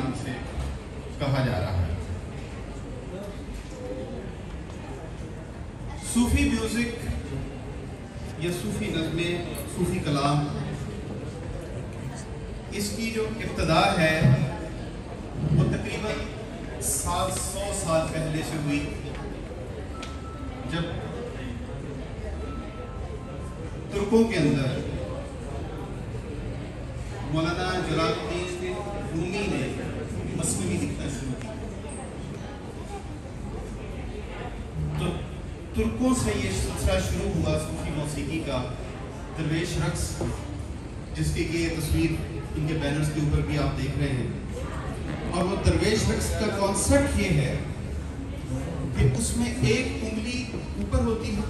नाम से कहा जा रहा है। सूफी म्यूजिक या सूफी नज़में, सूफी कलाम, इसकी जो इब्तदा है वो तकरीबन 700 साल पहले से हुई, जब तुर्कों के अंदर मौलाना जलालुद्दीन रूमी ने मसनवी लिखना शुरू किया। तो तुर्कों से ये सिलसिला शुरू हुआ सूफी मौसीकी का। दरवेश रक्स, जिसकी ये तस्वीर इनके बैनर्स के ऊपर भी आप देख रहे हैं, और वो दरवेश रक्स का कॉन्सेप्ट ये है कि उसमें एक उंगली ऊपर होती है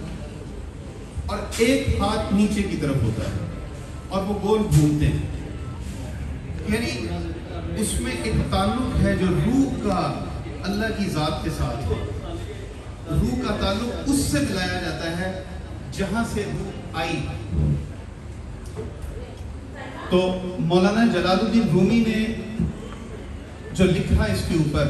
और एक हाथ नीचे की तरफ होता है और वो गोल घूमते हैं। यानी उसमें एक ताल्लुक है जो रूह का अल्लाह की ज़ात के साथ है। रूह का ताल्लुक उससे मिलाया जाता है जहां से रूह आई। तो मौलाना जलालुद्दीन रूमी ने जो लिखा इसके ऊपर,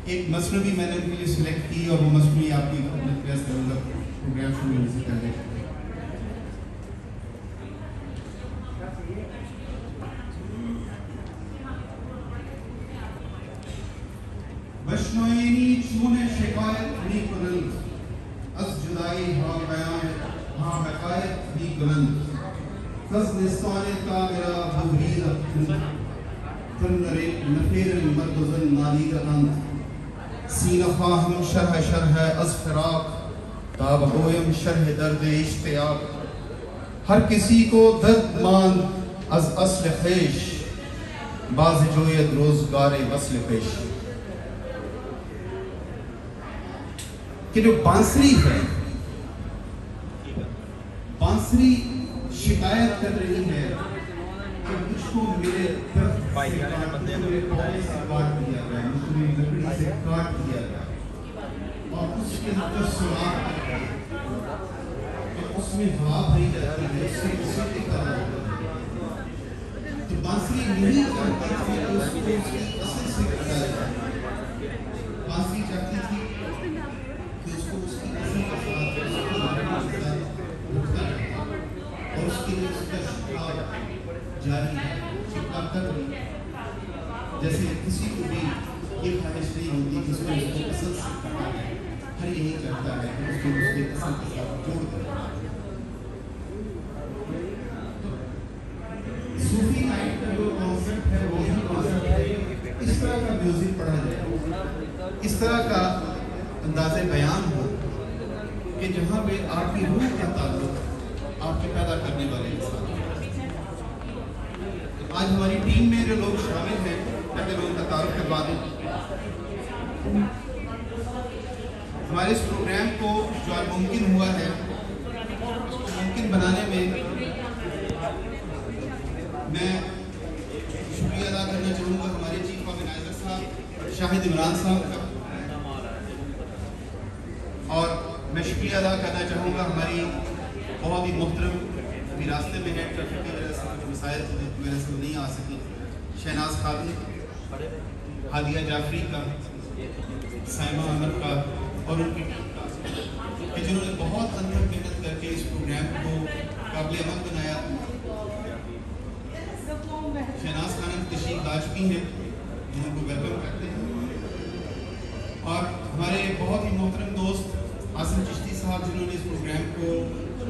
एक मसनवी मैंने उनके लिए सिलेक्ट की और वो मसनवी आपकी प्रयास करूँगा प्रोग्राम शुरू होने से पहले। बशनोइनी चूने शिकायत भी कुनंद, अस जुदाई हाँ बयान हाँ हकायत भी कुनंद, कस निस्ताने का मेरा भूरीद तन्नरे नफेर मर्दुज़न नालीद अंत, सीनफ़ा हम शरह शरह अज़ फ़िराक, ताबगोयम शरह दर्द इश्तियाक, हर किसी को दर्द मान अज़ अस्ल ख़ेश, बाज़ जोयद रोज़गार वस्ल पेश। कि जो बांसुरी है, बांसुरी शिकायत कर रही है कि मुझको मेरे दर्द से काट दिया गया, मुझको मेरी लकड़ी से काट दिया गया, और उसके अंदर सुराख तो उसमें हवा भरी जाती है, उससे किसी निकलना होता है। तो बांसुरी नहीं चाहती थी कि उसको उसकी असल से कटा जाए। बांसुरी चाहती थी कि उसको उसकी असल के साथ और उसके लिए उसका शिकार जारी है, शिकार कर रही है। जैसे किसी को भी ये ख्वाहिश नहीं होती कि उसको उसको असल से कटा जाए, हर यही चाहता है कि उसको उसके असल के साथ जोड़ दें। सूफी नाइट का जो कॉन्सेप्ट है वो ही कॉन्सेप्ट है इस तरह का म्यूजिक पढ़ा जाए, इस तरह का अंदाज़े बयान हो कि जहाँ पे आपकी रूह का ताल्लुक आपके पैदा करने वाले इंसान। आज हमारी टीम में जो लोग शामिल हैं, पहले मैं उनका तारुफ करवा दूं। हमारे इस प्रोग्राम को जो आज मुमकिन हुआ है, उसको मुमकिन बनाने में मैं शुक्रिया अदा करना चाहूँगा हमारे चीफ ऑर्गेनाइजर साहब शाहिद इमरान साहब का, और मैं शुक्रिया अदा करना चाहूँगा हमारी बहुत ही मोहतरम, अभी रास्ते में है ट्रैफिक की वजह से, कुछ मसाइल की वजह से नहीं आ सकी, शहनाज खातून, हादिया जाफरी का, साइमा अमर का और उनकी टीम का, कि जिन्होंने बहुत अंदर मेहनत करके इस प्रोग्राम को काबिल अमल बनाया। शहनाज खानम तशरीफ ला चुकी हैं, जिनको वेलकम करते हैं, और हमारे बहुत ही मोहतरम दोस्त आसिम चिश्ती साहब, जिन्होंने इस प्रोग्राम को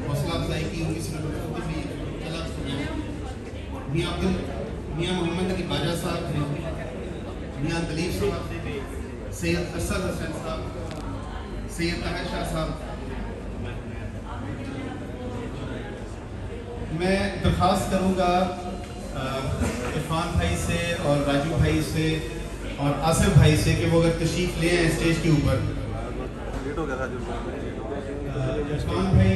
हौसला अफजाई की, उनकी सरबराही में अलग प्रोग्राम, मियाँ मोहम्मद अली बाजा साहब हैं, मियाँ दलीप साहब, सैयद असद हसन साहब, सैयद ताहिर शाह साहब। मैं दरख्वास्त करूँगा इरफान भाई से और राजू भाई से और आसिफ भाई से कि वो अगर तशरीफ ले आए स्टेज के ऊपर। इरफान भाई,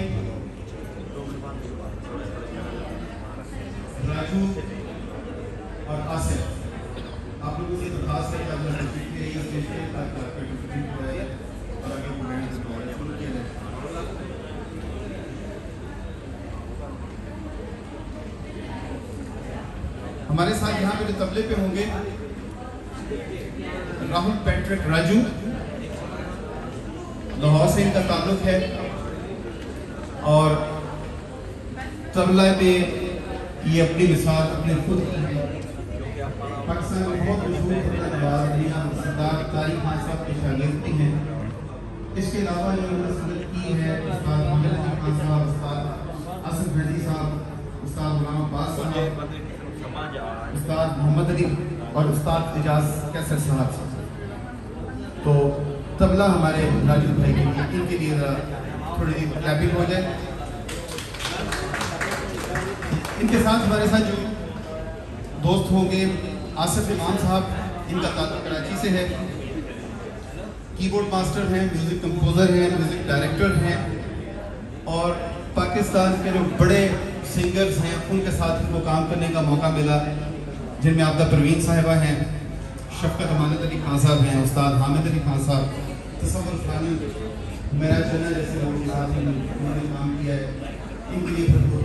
राजू और आसिफ, आप लोगों से दरख्वास्त है कि आप लोग तशरीफ ले आइए स्टेज पे ताकि आपका डिस्ट्रिक्ट हो जाए और आगे प्रोग्राम शुरू किया जाए। हमारे साथ यहाँ पे जो तबले पे होंगे राहुल पैट्रिक राजू, लाहौर से इनका ताल्लुक है, और तबला पे ये अपनी मिसाल अपने खुद की है। पाकिस्तान में बहुत मशहूर सरदार तारिक खान साहब के शागिर्द भी हैं। इसके अलावा जो संगत की है उस्ताद मोहम्मद अली खान साहब, उस्ताद आसिफ हजी साहब, उस्ताद गुलाम अब्बास साहब, उस्ताद मोहम्मद अली और उस्ताद एजाज कैसर साहब। तो तबला हमारे राजू भाई के लिए, इनके लिए थोड़ी सी क्लैपिंग हो जाए। इनके साथ हमारे साथ जो दोस्त होंगे आसिफ इमाम साहब, इनका ताल्लुक कराची से है, कीबोर्ड मास्टर हैं, म्यूज़िक कंपोज़र हैं, म्यूज़िक डायरेक्टर हैं, और पाकिस्तान के जो बड़े सिंगर्स हैं उनके साथ इनको काम करने का मौका मिला, जिनमें आपदा परवीन साहिबा हैं, शफकत अमानत अली खान साहब हैं, उस्ताद हामिद अली खान साहब, तसव्वुर खानी, मेरा चना जैसे लोगों के साथ उन्होंने काम किया है। इनके लिए भरपूर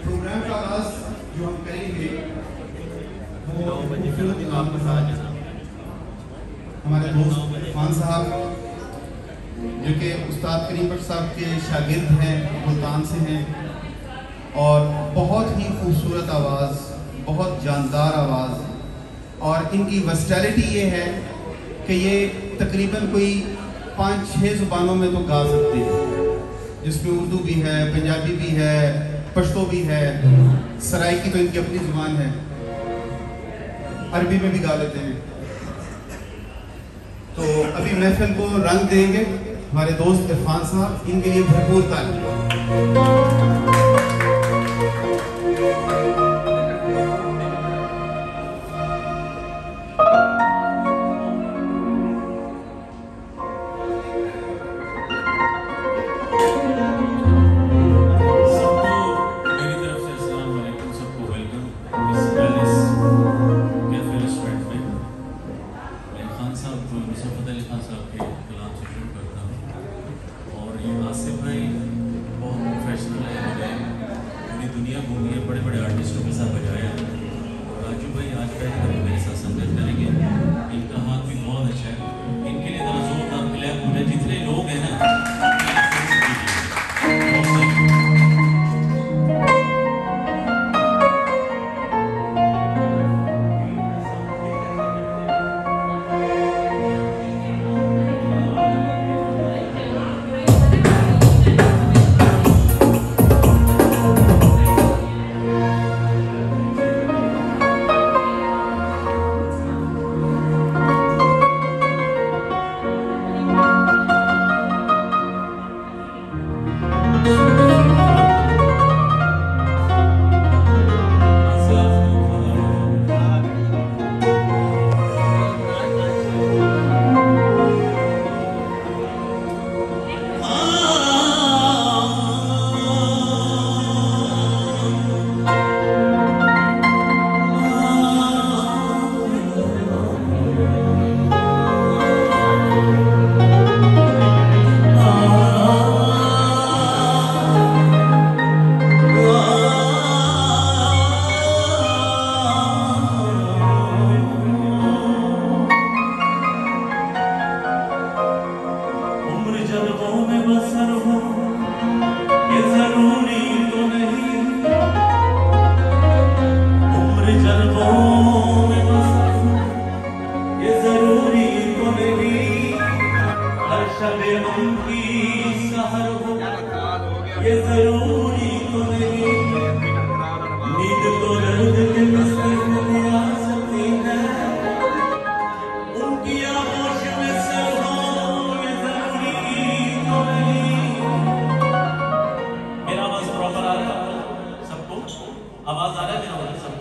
प्रोग्राम का आगाज जो हम करेंगे वो के साथ हमारे दोस्त खान साहब जो कि उस्ताद करीम बख्श साहब के शागिर्द हैं, मुल्तान से हैं, और बहुत ही खूबसूरत आवाज़, बहुत जानदार आवाज़, और इनकी वर्सटैलिटी ये है कि ये तकरीबन कोई 5-6 ज़ुबानों में तो गा सकते हैं, जिसमें उर्दू भी है, पंजाबी भी है, पश्तो भी है, सराइकी तो इनकी अपनी ज़ुबान है, अरबी में भी गा लेते हैं। तो अभी महफिल को रंग देंगे हमारे दोस्त इरफान साहब, इनके लिए भरपूर ताली। आवाज आ रहा है मेरा?